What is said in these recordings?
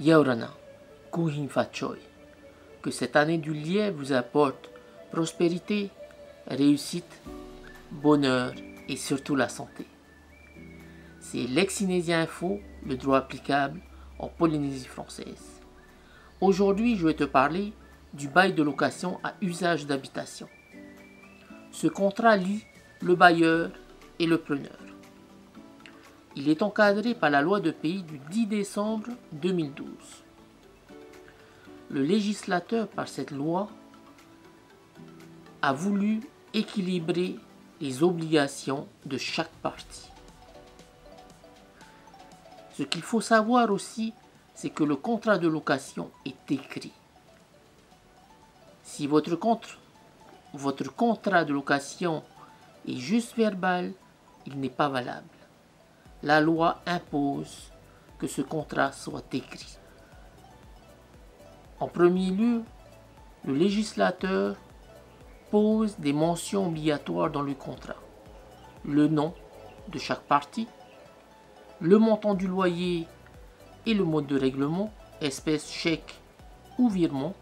Yaorana, Kuhin Fachoy. Que cette année du Lièvre vous apporte prospérité, réussite, bonheur et surtout la santé. C'est Lexinesia Info, le droit applicable en Polynésie française. Aujourd'hui, je vais te parler du bail de location à usage d'habitation. Ce contrat lie le bailleur et le preneur. Il est encadré par la loi de pays du 10 décembre 2012. Le législateur, par cette loi, a voulu équilibrer les obligations de chaque partie. Ce qu'il faut savoir aussi, c'est que le contrat de location est écrit. Si votre contrat de location est juste verbal, il n'est pas valable. La loi impose que ce contrat soit écrit. En premier lieu, le législateur pose des mentions obligatoires dans le contrat. Le nom de chaque partie, le montant du loyer et le mode de règlement, espèce, chèque ou virement,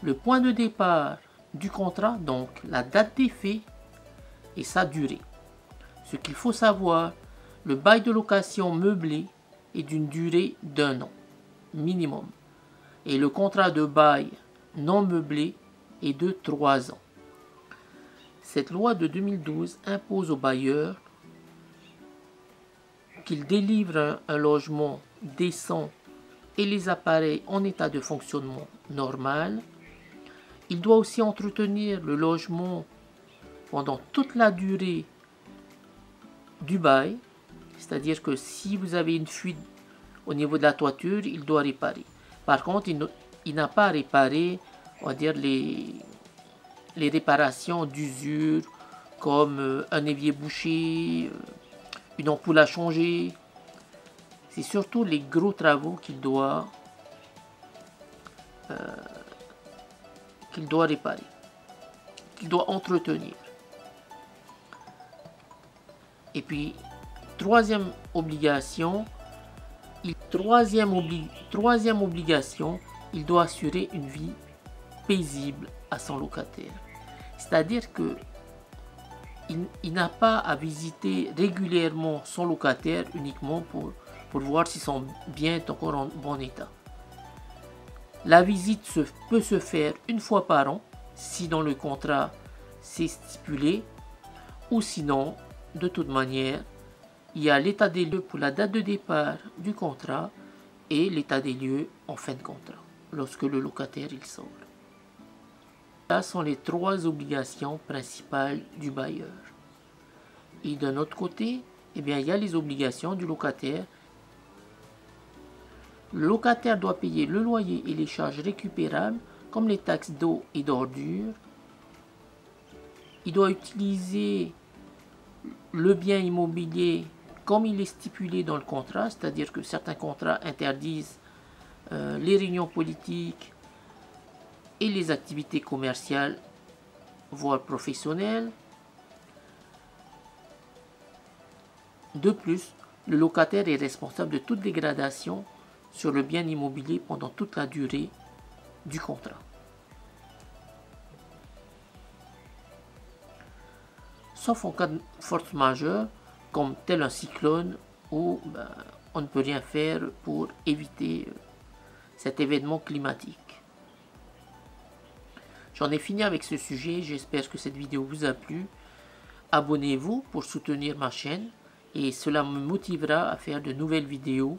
le point de départ du contrat, donc la date d'effet et sa durée. Ce qu'il faut savoir, le bail de location meublé est d'une durée d'1 an minimum et le contrat de bail non meublé est de 3 ans. Cette loi de 2012 impose aux bailleurs qu'ils délivrent un logement décent et les appareils en état de fonctionnement normal. Il doit aussi entretenir le logement pendant toute la durée du bail, c'est-à-dire que si vous avez une fuite au niveau de la toiture, il doit réparer. Par contre, il n'a pas à réparer, on va dire, les réparations d'usure, comme un évier bouché, une ampoule à changer. C'est surtout les gros travaux qu'il doit réparer, qu'il doit entretenir. Et puis, troisième obligation, il doit assurer une vie paisible à son locataire. C'est-à-dire que il n'a pas à visiter régulièrement son locataire uniquement pour voir si son bien est encore en bon état. La visite peut se faire une fois par an, si dans le contrat c'est stipulé, ou sinon, de toute manière, il y a l'état des lieux pour la date de départ du contrat et l'état des lieux en fin de contrat, lorsque le locataire il sort. Là sont les 3 obligations principales du bailleur. Et d'un autre côté, il y a les obligations du locataire. Le locataire doit payer le loyer et les charges récupérables, comme les taxes d'eau et d'ordures. Il doit utiliser le bien immobilier comme il est stipulé dans le contrat, c'est-à-dire que certains contrats interdisent les réunions politiques et les activités commerciales, voire professionnelles. De plus, le locataire est responsable de toute dégradation sur le bien immobilier pendant toute la durée du contrat. Sauf en cas de force majeure, comme tel un cyclone, où on ne peut rien faire pour éviter cet événement climatique. J'en ai fini avec ce sujet, j'espère que cette vidéo vous a plu. Abonnez-vous pour soutenir ma chaîne et cela me motivera à faire de nouvelles vidéos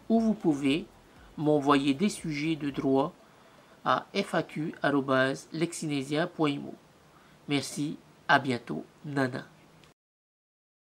où vous pouvez m'envoyer des sujets de droit à faq@lexinesia.imo. Merci, à bientôt, Nana.